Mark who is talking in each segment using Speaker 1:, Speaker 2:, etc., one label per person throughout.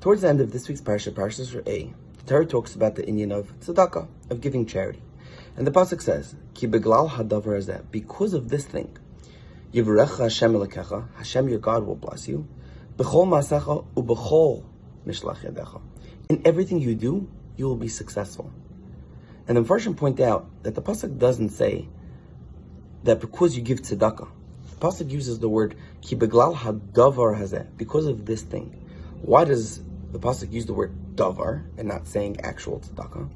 Speaker 1: Towards the end of this week's Parsha, Parshas A, the Torah talks about the inyan of tzedakah, of giving charity. And the pasuk says, Ki beglal hadavar hazeh, because of this thing, Yivrecha Hashem elekecha, Hashem your God will bless you, b'chol maasecha u'b'chol mishlach yadecha. In everything you do, you will be successful. And the Parshas point out that the pasuk doesn't say that because you give tzedakah. The pasuk uses the word Ki beglal hadavar hazeh, because of this thing. Why does the pasuk use the word davar and not saying actual tzedakah?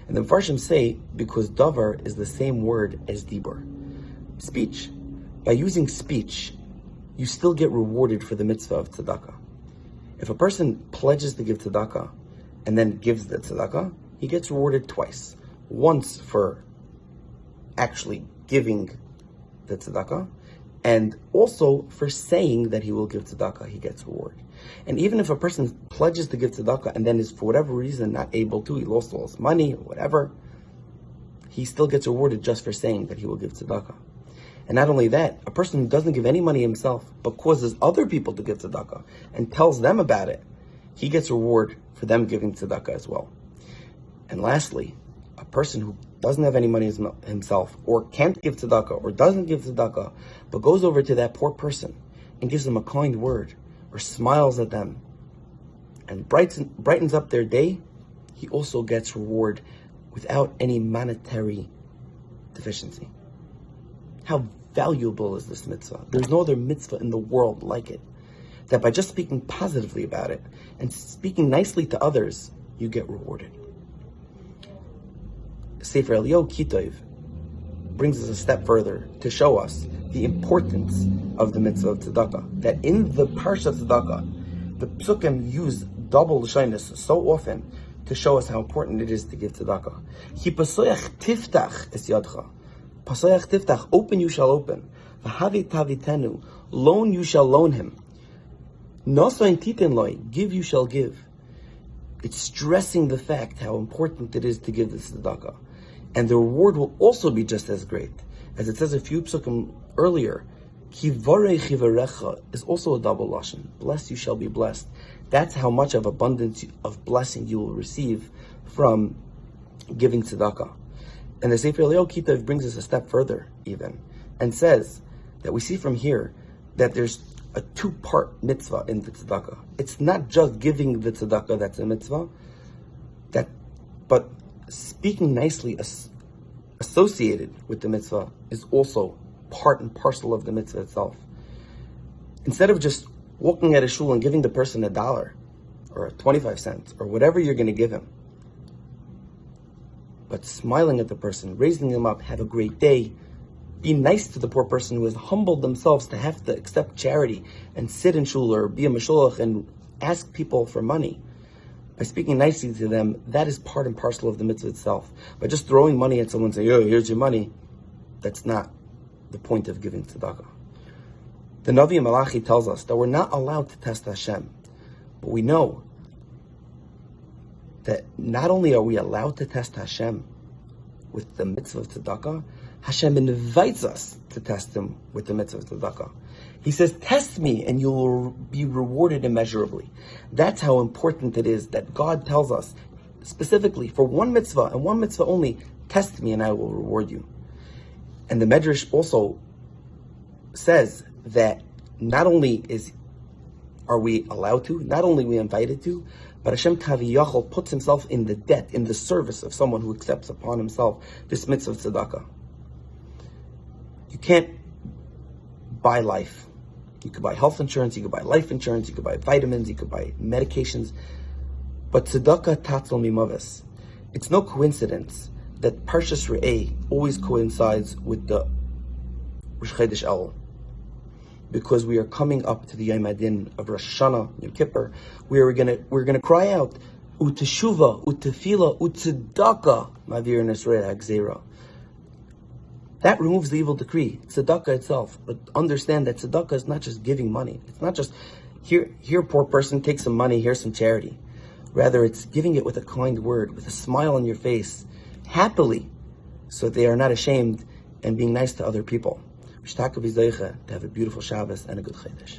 Speaker 1: And the Parshas say because davar is the same word as dibur, speech. By using speech, you still get rewarded for the mitzvah of tzedakah. If a person pledges to give tzedakah and then gives the tzedakah, he gets rewarded twice. Once for actually giving the tzedakah, and also for saying that he will give tzedakah, he gets reward. And even if a person pledges to give tzedakah and then is for whatever reason not able to, he lost all his money or whatever, he still gets rewarded just for saying that he will give tzedakah. And not only that, a person who doesn't give any money himself but causes other people to give tzedakah and tells them about it, he gets reward for them giving tzedakah as well. And lastly, a person who doesn't have any money himself or can't give tzedakah or doesn't give tzedakah but goes over to that poor person and gives them a kind word or smiles at them and brightens up their day, he also gets reward without any monetary deficiency. How valuable is this mitzvah? There's no other mitzvah in the world like it. That by just speaking positively about it and speaking nicely to others, you get rewarded. Sefer Eliyahu Kitov brings us a step further to show us the importance of the mitzvah of tzedakah. That in the Parshas tzedakah, the psukim use double l'shainis so often to show us how important it is to give tzedakah. Ki pasoyach tiftach es yadcha. Pasoyach tiftach, open you shall open. V'havit tavitenu, loan you shall loan him. Nosoin titin loy, give you shall give. It's stressing the fact how important it is to give the tzedakah. And the reward will also be just as great. As it says a few psukim earlier, Ki varei chivarecha is also a double lashon. Blessed you shall be blessed. That's how much of abundance of blessing you will receive from giving tzedakah. And the Sefer Eliyahu Kitov brings us a step further even, and says that we see from here that there's a two-part mitzvah in the tzedakah. It's not just giving the tzedakah that's a mitzvah, but speaking nicely associated with the mitzvah is also part and parcel of the mitzvah itself. Instead of just walking at a shul and giving the person $1 or 25 cents or whatever you're going to give him, but smiling at the person, raising them up, have a great day, be nice to the poor person who has humbled themselves to have to accept charity and sit in shul or be a mashulach and ask people for money. By speaking nicely to them, that is part and parcel of the mitzvah itself. By just throwing money at someone and saying, "Oh, here's your money," that's not the point of giving tzedakah. The Navi Malachi tells us that we're not allowed to test Hashem, but we know that not only are we allowed to test Hashem with the mitzvah of tzedakah, Hashem invites us to test Him with the mitzvah of tzedakah. He says, test me and you will be rewarded immeasurably. That's how important it is that God tells us, specifically for one mitzvah and one mitzvah only, test me and I will reward you. And the Medrash also says that not only are we allowed to, not only are we invited to, but Hashem Kaviyachol puts Himself in the debt, in the service of someone who accepts upon himself this mitzvah of tzedakah. You can't buy life. You could buy health insurance, you could buy life insurance, you could buy vitamins, you could buy medications. But tzedakah tatzal mimavis. It's no coincidence that Parshas Re'eh always coincides with the Rosh Chodesh Elul, because we are coming up to the Yom Adin of Rosh Hashanah, Yom Kippur, where we're gonna cry out Uteshuva, Utefila, Utzedakah, Mavir Nesrei Hagzera. That removes the evil decree, tzedakah itself. But understand that tzedakah is not just giving money. It's not just, here poor person, take some money, here's some charity. Rather, it's giving it with a kind word, with a smile on your face, happily, so they are not ashamed, and being nice to other people. To have a beautiful Shabbos and a good Chodesh.